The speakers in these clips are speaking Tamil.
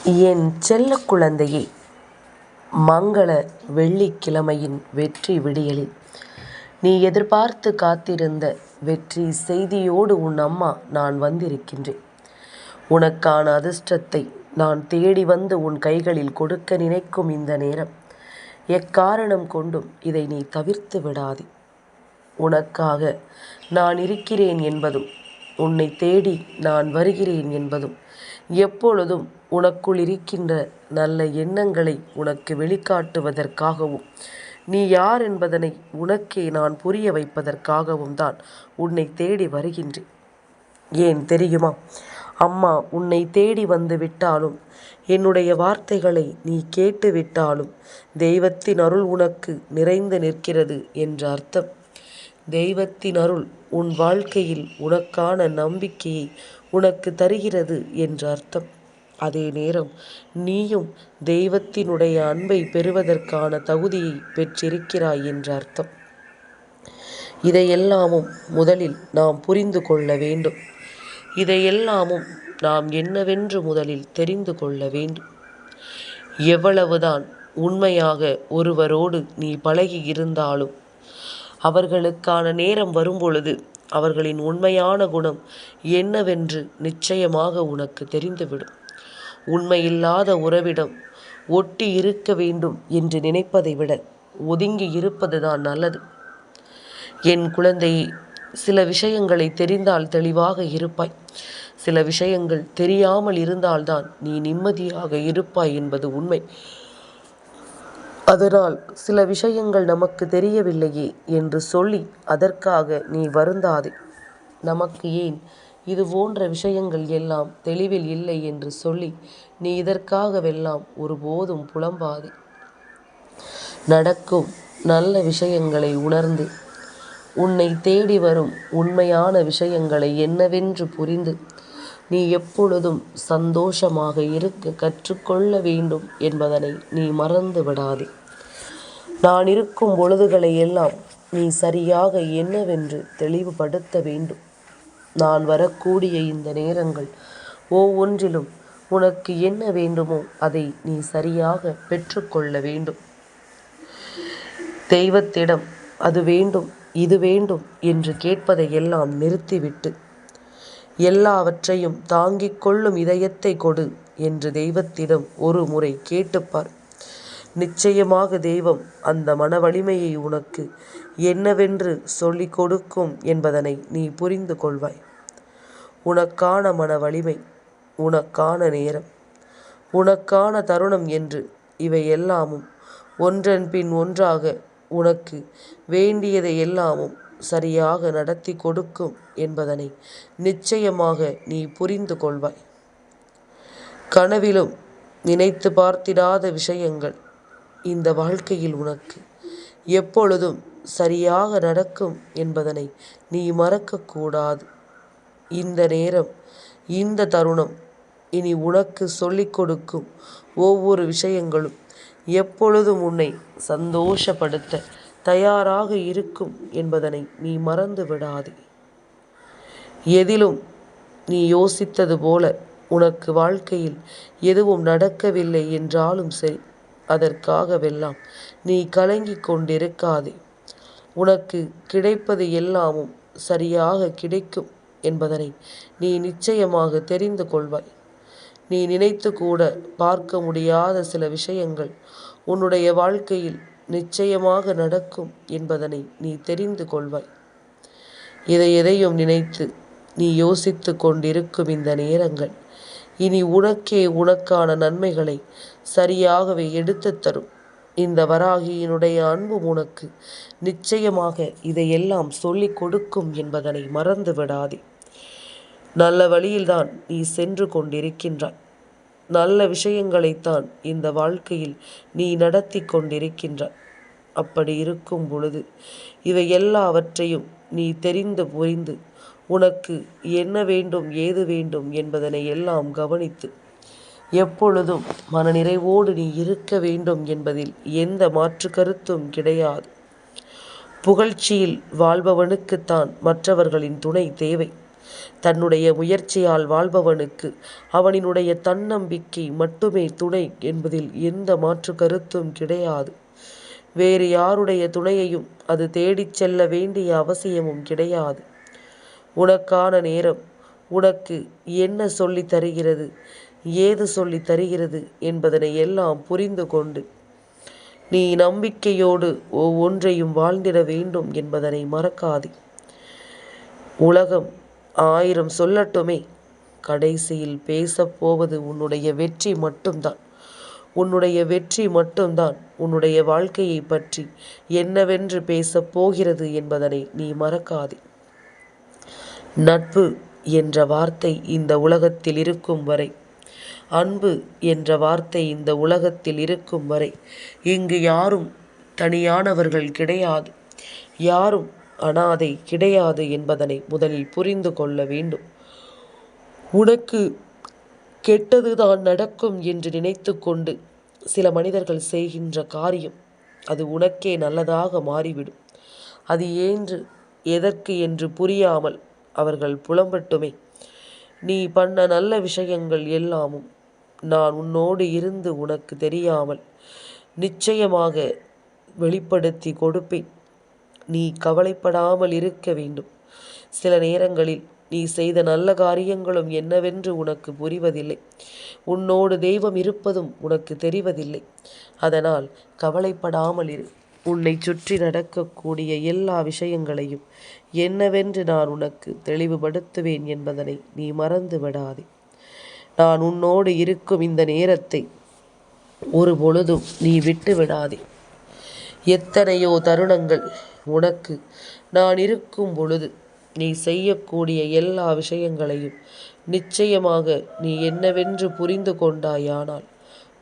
என் செல்ல குழந்தையே, மங்கள வெள்ளிக்கிழமையின் வெற்றி விடியலில் நீ எதிர்பார்த்து காத்திருந்த வெற்றி செய்தியோடு உன் அம்மா நான் வந்திருக்கின்றேன். உனக்கான அதிர்ஷ்டத்தை நான் தேடி வந்து உன் கைகளில் கொடுக்க நினைக்கும் இந்த நேரம், எக்காரணம் கொண்டும் இதை நீ தவிர்த்து விடாதே. உனக்காக நான் இருக்கிறேன் என்பதும், உன்னை தேடி நான் வருகிறேன் என்பதும், எப்பொழுதும் உனக்குள் இருக்கின்ற நல்ல எண்ணங்களை உனக்கு வெளிக்காட்டுவதற்காகவும், நீ யார் என்பதனை உனக்கே நான் புரிய வைப்பதற்காகவும் தான் உன்னை தேடி வருகின்றேன். ஏன் தெரியுமா? அம்மா உன்னை தேடி வந்து விட்டாலும், என்னுடைய வார்த்தைகளை நீ கேட்டு விட்டாலும், தெய்வத்தின் அருள் உனக்கு நிறைந்து நிற்கிறது என்ற அர்த்தம். தெய்வத்தின் அருள் உன் வாழ்க்கையில் உனக்கான நம்பிக்கையை உனக்கு தருகிறது என்ற அர்த்தம். அதே நேரம் நீயும் தெய்வத்தினுடைய அன்பை பெறுவதற்கான தகுதியை பெற்றிருக்கிறாய் என்ற அர்த்தம். இதையெல்லாமும் முதலில் நாம் புரிந்து கொள்ள வேண்டும். இதையெல்லாமும் நாம் என்னவென்று முதலில் தெரிந்து கொள்ள வேண்டும். எவ்வளவுதான் உண்மையாக ஒருவரோடு நீ பழகி இருந்தாலும், அவர்களுக்கான நேரம் வரும்பொழுது அவர்களின் உண்மையான குணம் என்னவென்று நிச்சயமாக உனக்கு தெரிந்துவிடும். உண்மையில்லாத உறவிடம் ஒட்டி இருக்க வேண்டும் என்று நினைப்பதை விட ஒதுங்கி இருப்பதுதான் நல்லது. என் குழந்தையே, சில விஷயங்களை தெரிந்தால் தெளிவாக இருப்பாய். சில விஷயங்கள் தெரியாமல் இருந்தால்தான் நீ நிம்மதியாக இருப்பாய் என்பது உண்மை. அதனால் சில விஷயங்கள் நமக்கு தெரியவில்லையே என்று சொல்லி அதற்காக நீ வருந்தாதே. நமக்கு ஏன் இது போன்ற விஷயங்கள் எல்லாம் தெளிவில் இல்லை என்று சொல்லி நீ இதற்காகவெல்லாம் ஒருபோதும் புலம்பாதே. நடக்கும் நல்ல விஷயங்களை உணர்ந்து, உன்னை தேடி வரும் உண்மையான விஷயங்களை என்னவென்று புரிந்து, நீ எப்பொழுதும் சந்தோஷமாக இருக்க கற்றுக்கொள்ள வேண்டும் என்பதனை நீ மறந்து விடாதே. நான் இருக்கும் பொழுதுகளை எல்லாம் நீ சரியாக என்னவென்று தெளிவுபடுத்த வேண்டும். நான் வரக்கூடிய இந்த நேரங்கள் ஒவ்வொன்றிலும் உனக்கு என்ன வேண்டுமோ அதை நீ சரியாக பெற்றுக்கொள்ள வேண்டும். தெய்வத்திடம் அது வேண்டும் இது வேண்டும் என்று கேட்பதை எல்லாம் நிறுத்திவிட்டு, எல்லாவற்றையும் தாங்கிக் கொள்ளும் இதயத்தை கொடு என்று தெய்வத்திடம் ஒரு முறை கேட்டுப்பார். நிச்சயமாக தெய்வம் அந்த மன வலிமையை உனக்கு என்னவென்று சொல்லிக் கொடுக்கும் என்பதனை நீ புரிந்து கொள்வாய். உனக்கான மன வலிமை, உனக்கான நேரம், உனக்கான தருணம் என்று இவை எல்லாமும் ஒன்றன் பின் ஒன்றாக உனக்கு வேண்டியதை எல்லாமும் சரியாக நடத்தி கொடுக்கும் என்பதனை நிச்சயமாக நீ புரிந்து கொள்வாய். கனவிலும் நினைத்து பார்த்திடாத விஷயங்கள் இந்த வாழ்க்கையில் உனக்கு எப்பொழுதும் சரியாக நடக்கும் என்பதனை நீ மறக்கக்கூடாது. இந்த நேரம், இந்த தருணம் இனி உனக்கு சொல்லிக் கொடுக்கும் ஒவ்வொரு விஷயங்களும் எப்பொழுதும் உன்னை சந்தோஷப்படுத்த தயாராக இருக்கும் என்பதனை நீ மறந்து விடாதே. எதிலும் நீ யோசித்தது போல உனக்கு வாழ்க்கையில் எதுவும் நடக்கவில்லை என்றாலும் சரி, அதற்காகவெல்லாம் நீ கலங்கிக் கொண்டிருக்காதே. உனக்கு கிடைப்பது எல்லாமும் சரியாக கிடைக்கும் என்பதனை நீ நிச்சயமாக தெரிந்து கொள்வாய். நீ நினைத்து கூட பார்க்க முடியாத சில விஷயங்கள் உன்னுடைய வாழ்க்கையில் நிச்சயமாக நடக்கும் என்பதனை நீ தெரிந்து கொள்வாய். எதையும் நினைத்து நீ யோசித்து கொண்டிருக்கும் இந்த நேரங்கள் இனி உனக்கே உனக்கான நன்மைகளை சரியாகவே எடுத்து தரும். இந்த வராகியினுடைய அன்பு உனக்கு நிச்சயமாக இதையெல்லாம் சொல்லிக் கொடுக்கும் என்பதனை மறந்து விடாதே. நல்ல வழியில்தான் நீ சென்று கொண்டிருக்கின்றாய். நல்ல விஷயங்களைத்தான் இந்த வாழ்க்கையில் நீ நடத்தி கொண்டிருக்கின்றாய். அப்படி இருக்கும் பொழுது இவை எல்லாவற்றையும் நீ தெரிந்து புரிந்து, உனக்கு என்ன வேண்டும் ஏது வேண்டும் என்பதனை எல்லாம் கவனித்து, எப்பொழுதும் மனநிறைவோடு நீ இருக்க வேண்டும் என்பதில் எந்த மாற்று கருத்தும் கிடையாது. புகழ்ச்சியில் வாழ்பவனுக்குத்தான் மற்றவர்களின் துணை தேவை. தன்னுடைய முயற்சியால் வாழ்பவனுக்கு அவனினுடைய தன்னம்பிக்கை மட்டுமே துணை என்பதில் எந்த மாற்று கருத்தும் கிடையாது. வேறு யாருடைய துணையையும் அது தேடிச் செல்ல வேண்டிய அவசியமும் கிடையாது. உனக்கான நேரம் உனக்கு என்ன சொல்லித் தருகிறது, ஏது சொல்லித் தருகிறது என்பதனை எல்லாம் புரிந்து கொண்டு நீ நம்பிக்கையோடு ஒவ்வொன்றையும் வாழ்ந்திட வேண்டும் என்பதனை மறக்காதே. உலகம் 1000 சொல்லட்டுமே, கடைசியில் பேசப்போவது உன்னுடைய வெற்றி மட்டும்தான். உன்னுடைய வெற்றி மட்டும்தான் உன்னுடைய வாழ்க்கையை பற்றி என்னவென்று பேசப் போகிறது என்பதனை நீ மறக்காதே. நட்பு என்ற வார்த்தை இந்த உலகத்தில் இருக்கும் வரை, அன்பு என்ற வார்த்தை இந்த உலகத்தில் இருக்கும் வரை இங்கு யாரும் தனியானவர்கள் கிடையாது, யாரும் அனாதை கிடையாது என்பதனை முதலில் புரிந்து கொள்ள வேண்டும். உனக்கு கெட்டதுதான் நடக்கும் என்று நினைத்து கொண்டு சில மனிதர்கள் செய்கின்ற காரியம் அது உனக்கே நல்லதாக மாறிவிடும். அது ஏன்று எதற்கு என்று புரியாமல் அவர்கள் புலம்பட்டுமே. நீ பண்ண நல்ல விஷயங்கள் எல்லாமும் நான் உன்னோடு இருந்து உனக்கு தெரியாமல் நிச்சயமாக வெளிப்படுத்தி கொடுப்பேன். நீ கவலைப்படாமல் இருக்க வேண்டும். சில நேரங்களில் நீ செய்த நல்ல காரியங்களும் என்னவென்று உனக்கு புரிவதில்லை. உன்னோடு தெய்வம் இருப்பதும் உனக்கு தெரிவதில்லை. அதனால் கவலைப்படாமல் இரு. உன்னை சுற்றி நடக்கக்கூடிய எல்லா விஷயங்களையும் என்னவென்று நான் உனக்கு தெளிவுபடுத்துவேன் என்பதனை நீ மறந்து விடாதே. நான் உன்னோடு இருக்கும் இந்த நேரத்தை ஒரு பொழுதும் நீ விட்டு விடாதே. எத்தனையோ தருணங்கள் உனக்கு நான் இருக்கும் பொழுது நீ செய்யக்கூடிய எல்லா விஷயங்களையும் நிச்சயமாக நீ என்னவென்று புரிந்து கொண்டாயானால்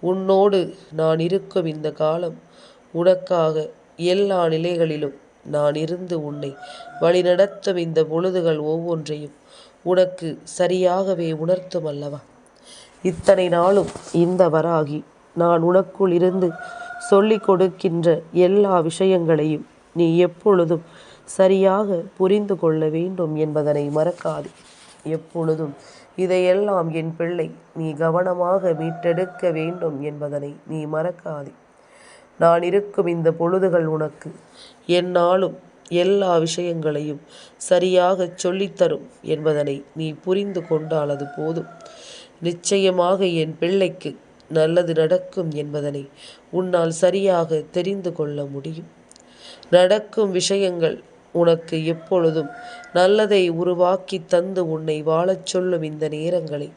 உன்னோடு நான் இருக்கும் இந்த காலம் உனக்காக எல்லா நிலைகளிலும் நான் இருந்து உன்னை வழிநடத்தும் இந்த பொழுதுகள் ஒவ்வொன்றையும் உனக்கு சரியாகவே உணர்த்தும் அல்லவா? இத்தனை நாளும் இந்த வராகி நான் உனக்குள் இருந்து சொல்லிக் கொடுக்கின்ற எல்லா விஷயங்களையும் நீ எப்பொழுதும் சரியாக புரிந்து கொள்ள வேண்டும் என்பதனை மறக்காதே. எப்பொழுதும் இதையெல்லாம் என் பிள்ளை நீ கவனமாக மீட்டெடுக்க வேண்டும் என்பதனை நீ மறக்காதே. நான் இருக்கும் இந்த பொழுதுகள் உனக்கு என்னாலும் எல்லா விஷயங்களையும் சரியாக சொல்லித்தரும் என்பதனை நீ புரிந்து கொண்டால் அது போதும். நிச்சயமாக என் பிள்ளைக்கு நல்லது நடக்கும் என்பதனை உன்னால் சரியாக தெரிந்து கொள்ள முடியும். நடக்கும் விஷயங்கள் உனக்கு எப்பொழுதும் நல்லதை உருவாக்கி தந்து உன்னை வாழச் சொல்லும் இந்த நேரங்களை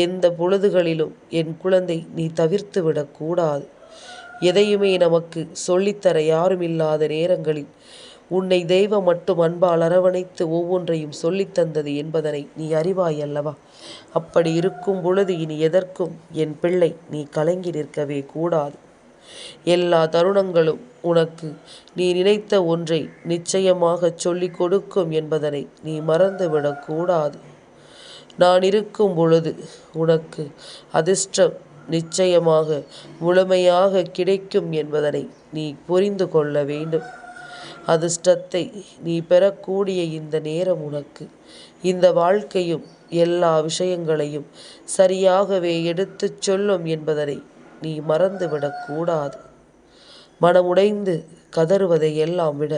எந்த பொழுதுகளிலும் என் குழந்தை நீ தவிர்த்து விடக்கூடாது. எதையுமே நமக்கு சொல்லித்தர யாரும் இல்லாத நேரங்களில் உன்னை தெய்வம் மட்டும் அன்பால் அரவணைத்து ஒவ்வொன்றையும் சொல்லித்தந்தது என்பதனை நீ அறிவாய் அல்லவா? அப்படி இருக்கும் பொழுது இனி எதற்கும் என் பிள்ளை நீ கலங்கி நிற்கவே கூடாது. எல்லா தருணங்களும் உனக்கு நீ நினைத்த ஒன்றை நிச்சயமாக சொல்லிக் கொடுக்கும் என்பதனை நீ மறந்துவிடக்கூடாது. நான் இருக்கும் பொழுது உனக்கு அதிர்ஷ்டம் நிச்சயமாக முழுமையாக கிடைக்கும் என்பதனை நீ புரிந்து கொள்ள வேண்டும். அதிர்ஷ்டத்தை நீ பெறக்கூடிய இந்த நேரம் உனக்கு இந்த வாழ்க்கையும் எல்லா விஷயங்களையும் சரியாகவே எடுத்துச் சொல்லும் என்பதனை நீ மறந்துவிடக்கூடாது. மனமுடைந்து கதறுவதை எல்லாம் விட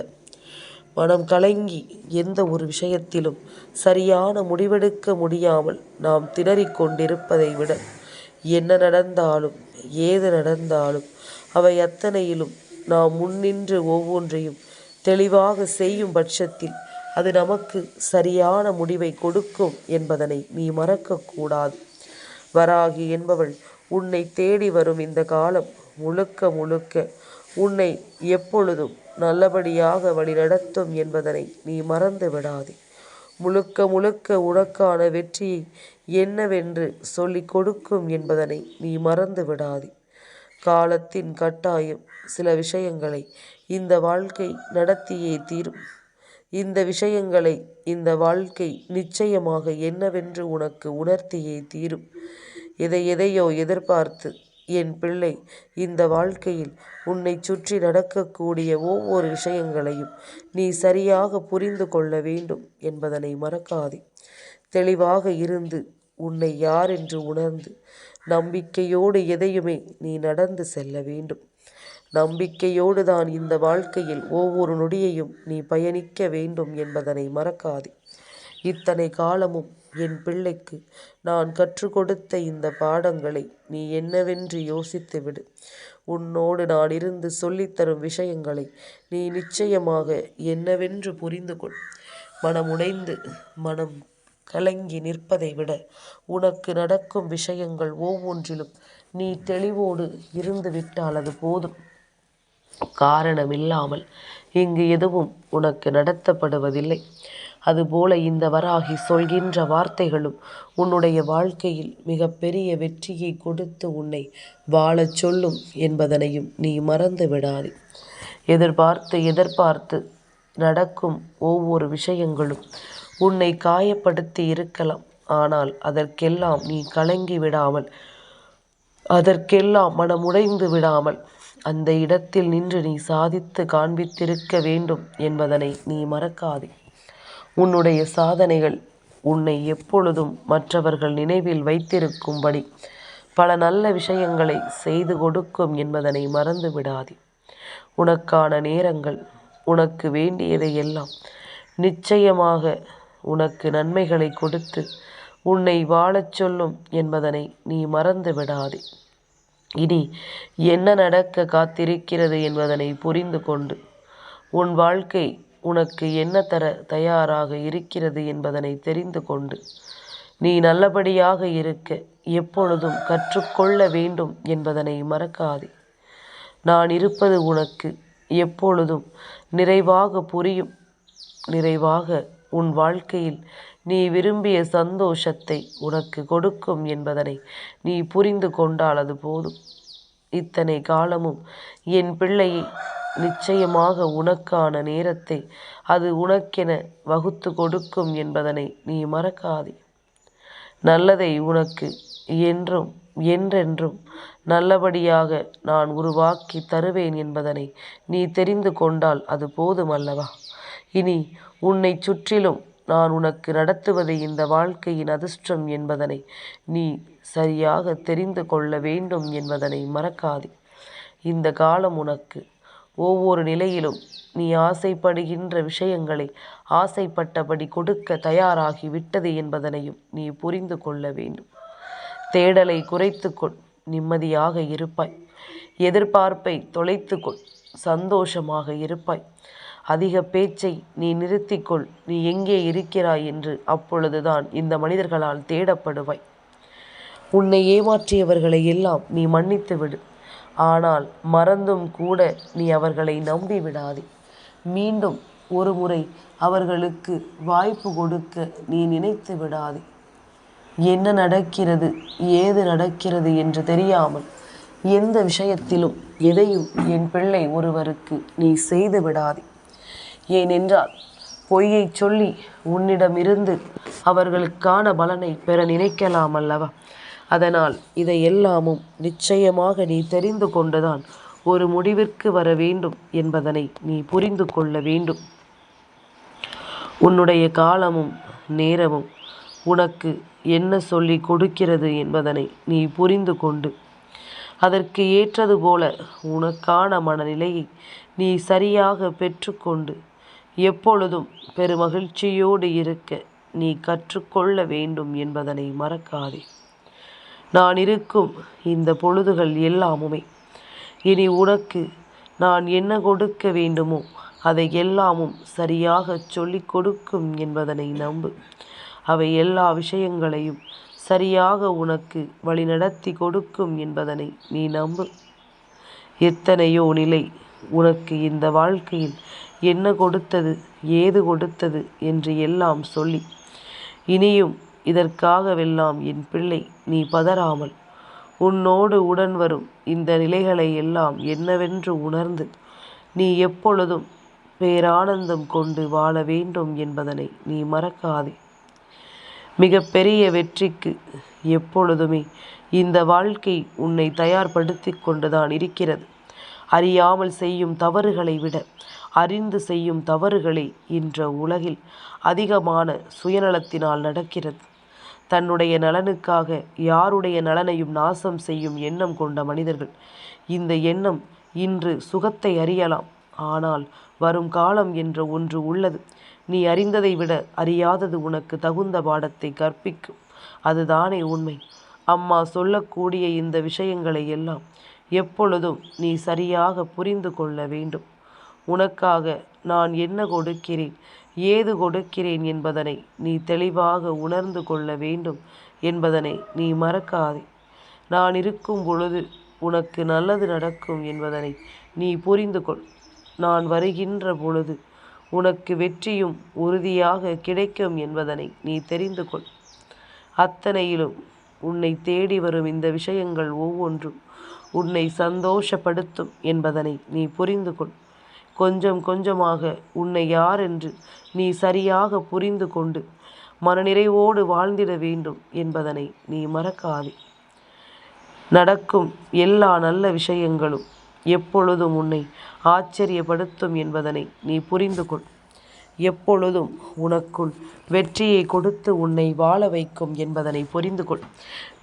மனம் கலங்கி எந்த ஒரு விஷயத்திலும் சரியான முடிவெடுக்க முடியாமல் நாம் திணறிக் கொண்டிருப்பதை விட என்ன நடந்தாலும் ஏது நடந்தாலும் அவை அத்தனையிலும் நாம் முன்னின்று ஒவ்வொன்றையும் தெளிவாக செய்யும் பட்சத்தில் அது நமக்கு சரியான முடிவை கொடுக்கும் என்பதனை நீ மறக்கக்கூடாது. வராகி என்பவள் உன்னை தேடி வரும் இந்த காலம் முழுக்க முழுக்க உன்னை எப்பொழுதும் நல்லபடியாக வழிநடத்தும் என்பதனை நீ மறந்து விடாதே. முழுக்க முழுக்க உனக்கான வெற்றியை என்னவென்று சொல்லிக் கொடுக்கும் என்பதனை நீ மறந்து விடாதே. காலத்தின் கட்டாயம் சில விஷயங்களை இந்த வாழ்க்கை நடத்தியே தீரும். இந்த விஷயங்களை இந்த வாழ்க்கை நிச்சயமாக என்னவென்று உனக்கு உணர்த்தியே தீரும். எதையோ எதிர்பார்த்து என் பிள்ளை, இந்த வாழ்க்கையில் உன்னை சுற்றி நடக்கக்கூடிய ஒவ்வொரு விஷயங்களையும் நீ சரியாக புரிந்து கொள்ள வேண்டும் என்பதனை மறக்காதே. தெளிவாக இருந்து உன்னை யார் என்று உணர்ந்து நம்பிக்கையோடு எதையுமே நீ நடந்து செல்ல வேண்டும். நம்பிக்கையோடு தான் இந்த வாழ்க்கையில் ஒவ்வொரு நொடியையும் நீ பயணிக்க வேண்டும் என்பதனை மறக்காதே. இத்தனை காலமும் என் பிள்ளைக்கு நான் கற்றுக் கொடுத்த இந்த பாடங்களை நீ என்னவென்று யோசித்து விடு. உன்னோடு நான் இருந்து சொல்லித்தரும் விஷயங்களை நீ நிச்சயமாக என்னவென்று புரிந்து கொள். மனமுடைந்து மனம் கலங்கி நிற்பதை விட உனக்கு நடக்கும் விஷயங்கள் ஒவ்வொன்றிலும் நீ தெளிவோடு இருந்து விட்டால் அது போதும். காரணமில்லாமல் இங்கு எதுவும் உனக்கு நடத்தப்படுவதில்லை. அதுபோல இந்த வராகி சொல்கின்ற வார்த்தைகளும் உன்னுடைய வாழ்க்கையில் மிகப்பெரிய வெற்றியை கொடுத்து உன்னை வாழச் சொல்லும் என்பதனையும் நீ மறந்து விடாதே. எதிர்பார்த்து நடக்கும் ஒவ்வொரு விஷயங்களும் உன்னை காயப்படுத்தி இருக்கலாம். ஆனால் அதற்கெல்லாம் நீ கலங்கி விடாமல், அதற்கெல்லாம் மனமுடைந்து விடாமல் அந்த இடத்தில் நின்று நீ சாதித்து காண்பித்திருக்க வேண்டும் என்பதனை நீ மறக்காதே. உன்னுடைய சாதனைகள் உன்னை எப்பொழுதும் மற்றவர்கள் நினைவில் வைத்திருக்கும்படி பல நல்ல விஷயங்களை செய்து கொடுக்கும் என்பதனை மறந்து விடாதே. உனக்கான நேரங்கள், உனக்கு வேண்டியதை எல்லாம் நிச்சயமாக உனக்கு நன்மைகளை கொடுத்து உன்னை வாழச் சொல்லும் என்பதனை நீ மறந்து விடாதே. இனி என்ன நடக்க காத்திருக்கிறது என்பதனை புரிந்து கொண்டு உன் வாழ்க்கை உனக்கு என்ன தர தயாராக இருக்கிறது என்பதனை தெரிந்து கொண்டு நீ நல்லபடியாக இருக்க எப்பொழுதும் கற்றுக்கொள்ள வேண்டும் என்பதனை மறக்காதே. நான் இருப்பது உனக்கு எப்பொழுதும் நிறைவாக புரியும். நிறைவாக உன் வாழ்க்கையில் நீ விரும்பிய சந்தோஷத்தை உனக்கு கொடுக்கும் என்பதனை நீ புரிந்து கொண்டால் அது போதும். இத்தனை காலமும் என் பிள்ளையை நிச்சயமாக உனக்கான நேரத்தை அது உனக்கென வகுத்து கொடுக்கும் என்பதனை நீ மறக்காதே. நல்லதை உனக்கு என்றென்றும் நல்லபடியாக நான் உருவாக்கி தருவேன் என்பதனை நீ தெரிந்து கொண்டால் அது போதுமல்லவா? இனி உன்னை சுற்றிலும் நான் உனக்கு நடத்துவது இந்த வாழ்க்கையின் அதிர்ஷ்டம் என்பதனை நீ சரியாக தெரிந்து கொள்ள வேண்டும் என்பதனை மறக்காதே. இந்த காலம் உனக்கு ஒவ்வொரு நிலையிலும் நீ ஆசைப்படுகின்ற விஷயங்களை ஆசைப்பட்டபடி கொடுக்க தயாராகி விட்டது என்பதனையும் நீ புரிந்து கொள்ள வேண்டும். தேடலை குறைத்துக்கொள், நிம்மதியாக இருப்பாய். எதிர்பார்ப்பை தொலைத்துக்கொள், சந்தோஷமாக இருப்பாய். அதிக பேச்சை நீ நிறுத்திக்கொள். நீ எங்கே இருக்கிறாய் என்று அப்பொழுதுதான் இந்த மனிதர்களால் தேடப்படுவாய். உன்னை ஏமாற்றியவர்களை எல்லாம் நீ மன்னித்து விடு. ஆனால் மறந்தும் கூட நீ அவர்களை நம்பி விடாதே. மீண்டும் ஒரு முறை அவர்களுக்கு வாய்ப்பு கொடுக்க நீ நினைத்து விடாதே. என்ன நடக்கிறது, ஏது நடக்கிறது என்று தெரியாமல் எந்த விஷயத்திலும் எதையும் என் பிள்ளை ஒருவருக்கு நீ செய்து விடாதே. ஏனென்றால் பொய்யை சொல்லி உன்னிடமிருந்து அவர்களுக்கான பலனை பெற நினைக்கலாம் அல்லவா? அதனால் இதையெல்லாமும் நிச்சயமாக நீ தெரிந்து கொண்டுதான் ஒரு முடிவிற்கு வர வேண்டும் என்பதனை நீ புரிந்து கொள்ள வேண்டும். உன்னுடைய காலமும் நேரமும் உனக்கு என்ன சொல்லி கொடுக்கிறது என்பதனை நீ புரிந்து கொண்டு அதற்கு ஏற்றது போல உனக்கான மனநிலையை நீ சரியாக பெற்றுக்கொண்டு எப்பொழுதும் பெருமகிழ்ச்சியோடு இருக்க நீ கற்றுக்கொள்ள வேண்டும் என்பதனை மறக்காதே. நான் இருக்கும் இந்த பொழுதுகள் எல்லாமுமே இனி உனக்கு நான் என்ன கொடுக்க வேண்டுமோ அதை எல்லாமும் சரியாக சொல்லிக் கொடுக்கும் என்பதனை நம்பு. அவை எல்லா விஷயங்களையும் சரியாக உனக்கு வழிநடத்தி கொடுக்கும் என்பதனை நீ நம்பு. எத்தனையோ நிலை உனக்கு இந்த வாழ்க்கையில் என்ன கொடுத்தது, ஏது கொடுத்தது என்று எல்லாம் சொல்லி இனியும் இதற்காகவெல்லாம் என் பிள்ளை நீ பதறாமல் உன்னோடு உடன் வரும் இந்த நிலைகளை எல்லாம் என்னவென்று உணர்ந்து நீ எப்பொழுதும் பேரானந்தம் கொண்டு வாழ வேண்டும் என்பதனை நீ மறக்காதே. மிகப்பெரிய வெற்றிக்கு எப்பொழுதுமே இந்த வாழ்க்கை உன்னை தயார்படுத்தி கொண்டுதான் இருக்கிறது. அறியாமல் செய்யும் தவறுகளை விட அறிந்து செய்யும் தவறுகளே இன்ற உலகில் அதிகமான சுயநலத்தினால் நடக்கிறது. தன்னுடைய நலனுக்காக யாருடைய நலனையும் நாசம் செய்யும் எண்ணம் கொண்ட மனிதர்கள். இந்த எண்ணம் இன்று சுகத்தை அறியலாம், ஆனால் வரும் காலம் என்ற ஒன்று உள்ளது. நீ அறிந்ததை விட அறியாதது உனக்கு தகுந்த பாடத்தை கற்பிக்கும். அதுதானே உண்மை. அம்மா சொல்லக்கூடிய இந்த விஷயங்களை எல்லாம் எப்பொழுதும் நீ சரியாக புரிந்து கொள்ள வேண்டும். உனக்காக நான் என்ன கொடுக்கிறேன், ஏது கொடுக்கிறேன் என்பதனை நீ தெளிவாக உணர்ந்து கொள்ள வேண்டும் என்பதனை நீ மறக்காதே. நான் இருக்கும் பொழுது உனக்கு நல்லது நடக்கும் என்பதனை நீ புரிந்து கொள். நான் வருகின்ற பொழுது உனக்கு வெற்றியும் உறுதியாக கிடைக்கும் என்பதனை நீ தெரிந்து கொள். அத்தனையிலும் உன்னை தேடி வரும் இந்த விஷயங்கள் ஒவ்வொன்றும் உன்னை சந்தோஷப்படுத்தும் என்பதனை நீ புரிந்து கொள். கொஞ்சம் கொஞ்சமாக உன்னை யார் என்று நீ சரியாக புரிந்து கொண்டு மனநிறைவோடு வாழ்ந்திட வேண்டும் என்பதனை நீ மறக்காதே. நடக்கும் எல்லா நல்ல விஷயங்களும் எப்பொழுதும் உன்னை ஆச்சரியப்படுத்தும் என்பதனை நீ புரிந்து கொள். எப்பொழுதும் உனக்குள் வெற்றியை கொடுத்து உன்னை வாழ வைக்கும் என்பதனை புரிந்து கொள்.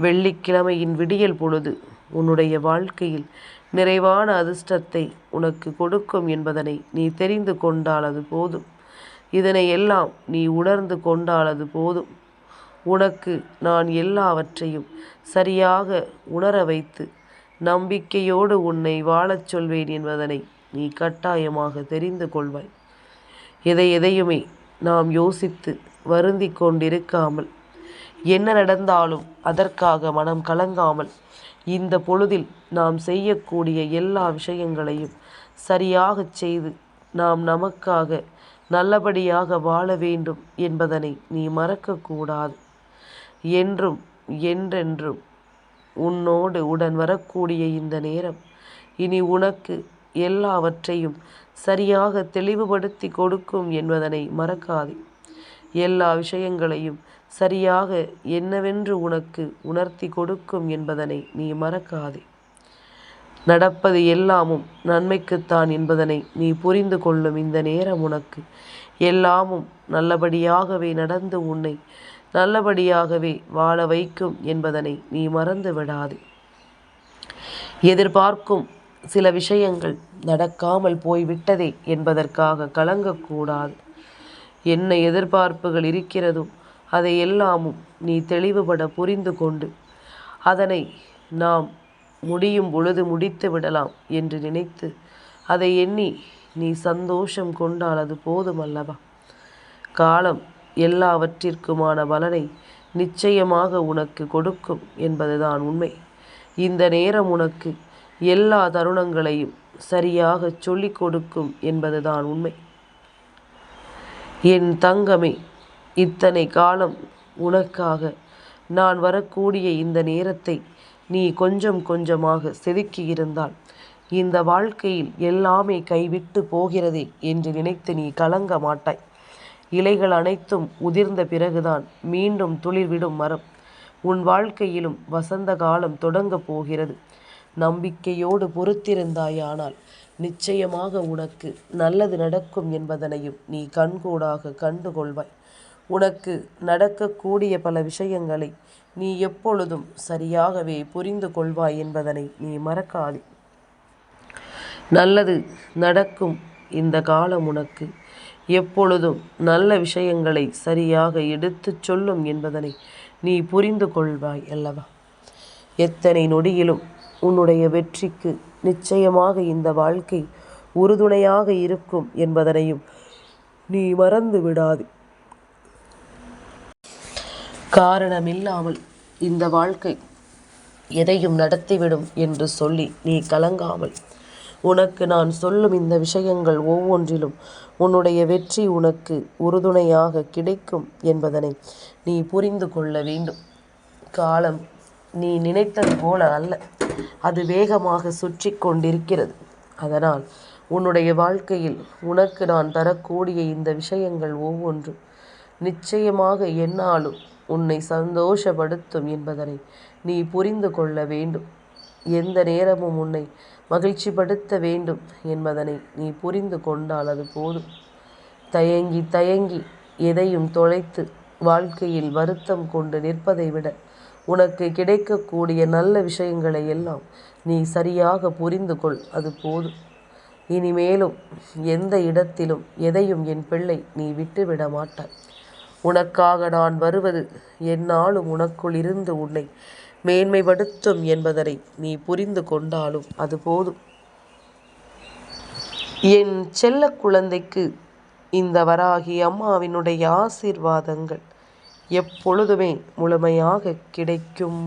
வெள்ளிக்கிழமையின் விடியல் பொழுது உன்னுடைய வாழ்க்கையில் நிறைவான அதிர்ஷ்டத்தை உனக்கு கொடுக்கும் என்பதனை நீ தெரிந்து கொண்டால் அது போதும். இதனை எல்லாம் நீ உணர்ந்து கொண்டால் அது போதும். உனக்கு நான் எல்லாவற்றையும் சரியாக உணர வைத்து நம்பிக்கையோடு உன்னை வாழச் சொல்வேன் என்பதனை நீ கட்டாயமாக தெரிந்து கொள்வாய். எதையுமே நாம் யோசித்து வருந்தி கொண்டிருக்காமல், என்ன நடந்தாலும் அதற்காக மனம் கலங்காமல், இந்த பொழுதில் நாம் செய்யக்கூடிய எல்லா விஷயங்களையும் சரியாகச் செய்து நாம் நமக்காக நல்லபடியாக வாழ வேண்டும் என்பதனை நீ மறக்கக்கூடாது. என்றும் என்றென்றும் உன்னோடு உடன் வரக்கூடிய இந்த நேரம் இனி உனக்கு எல்லாவற்றையும் சரியாக தெளிவுபடுத்தி கொடுக்கும் என்பதனை மறக்காதே. எல்லா விஷயங்களையும் சரியாக என்னவென்று உனக்கு உணர்த்தி கொடுக்கும் என்பதனை நீ மறக்காதே. நடப்பது எல்லாமும் நன்மைக்குத்தான் என்பதனை நீ புரிந்து கொள்ளும் இந்த நேரம் உனக்கு எல்லாமும் நல்லபடியாகவே நடந்து உன்னை நல்லபடியாகவே வாழ வைக்கும் என்பதனை நீ மறந்து விடாதே. எதிர்பார்க்கும் சில விஷயங்கள் நடக்காமல் போய்விட்டதே என்பதற்காக கலங்கக்கூடாது. என்ன எதிர்பார்ப்புகள் இருக்கிறதோ அதை எல்லாமும் நீ தெளிவுபட புரிந்து கொண்டு அதனை நாம் முடியும் பொழுது முடித்து விடலாம் என்று நினைத்து அதை எண்ணி நீ சந்தோஷம் கொண்டால் அது போதுமல்லவா? காலம் எல்லாவற்றிற்குமான பலனை நிச்சயமாக உனக்கு கொடுக்கும் என்பதுதான் உண்மை. இந்த நேரம் உனக்கு எல்லா தருணங்களையும் சரியாக சொல்லிக் கொடுக்கும் என்பதுதான் உண்மை. என் தங்கமே, இத்தனை காலம் உனக்காக நான் வரக்கூடிய இந்த நேரத்தை நீ கொஞ்சம் கொஞ்சமாக செதுக்கியிருந்தால் இந்த வாழ்க்கையில் எல்லாமே கைவிட்டு போகிறதே என்று நினைத்து நீ கலங்க மாட்டாய். இலைகள் அனைத்தும் உதிர்ந்த பிறகுதான் மீண்டும் துளிர்விடும் மரம். உன் வாழ்க்கையிலும் வசந்த காலம் தொடங்கப் போகிறது. நம்பிக்கையோடு பொறுத்திருந்தாயானால் நிச்சயமாக உனக்கு நல்லது நடக்கும் என்பதனையும் நீ கண்கூடாக கண்டுகொள்வாய். உனக்கு நடக்கக்கூடிய பல விஷயங்களை நீ எப்பொழுதும் சரியாகவே புரிந்து கொள்வாய் என்பதனை நீ மறக்காதே. நல்லது நடக்கும் இந்த காலம் உனக்கு எப்பொழுதும் நல்ல விஷயங்களை சரியாக எடுத்துச் சொல்லும் என்பதனை நீ புரிந்து கொள்வாய் அல்லவா? எத்தனை நொடியிலும் உன்னுடைய வெற்றிக்கு நிச்சயமாக இந்த வாழ்க்கை உறுதுணையாக இருக்கும் என்பதனையும் நீ மறந்து விடாதே. காரணமில்லாமல் இந்த வாழ்க்கை எதையும் நடத்திவிடும் என்று சொல்லி நீ கலங்காமல், உனக்கு நான் சொல்லும் இந்த விஷயங்கள் ஒவ்வொன்றிலும் உன்னுடைய வெற்றி உனக்கு உறுதுணையாக கிடைக்கும் என்பதனை நீ புரிந்து கொள்ள வேண்டும். காலம் நீ நினைத்தது போல அல்ல, அது வேகமாக சுற்றி கொண்டிருக்கிறது. அதனால் உன்னுடைய வாழ்க்கையில் உனக்கு நான் தரக்கூடிய இந்த விஷயங்கள் ஒவ்வொன்றும் நிச்சயமாக என்னாலும் உன்னை சந்தோஷப்படுத்தும் என்பதனை நீ புரிந்து கொள்ள வேண்டும். எந்த நேரமும் உன்னை மகிழ்ச்சிப்படுத்த வேண்டும் என்பதனை நீ புரிந்து கொண்டால் அது போதும். தயங்கி தயங்கி எதையும் தொலைத்து வாழ்க்கையில் வருத்தம் கொண்டு நிற்பதை விட உனக்கு கிடைக்கக்கூடிய நல்ல விஷயங்களை எல்லாம் நீ சரியாக புரிந்து கொள், அது போதும். இனிமேலும் எந்த இடத்திலும் எதையும் என் பிள்ளை நீ விட்டுவிட மாட்டாய். உனக்காக நான் வருவது எந்நாளும் உனக்குள் இருந்து உன்னை மேன்மைப்படுத்தும் என்பதனை நீ புரிந்து கொண்டாலும் அது போதும். என் செல்ல குழந்தைக்கு இந்த வராகி அம்மாவினுடைய ஆசீர்வாதங்கள் எப்பொழுதுமே முழுமையாக கிடைக்கும்.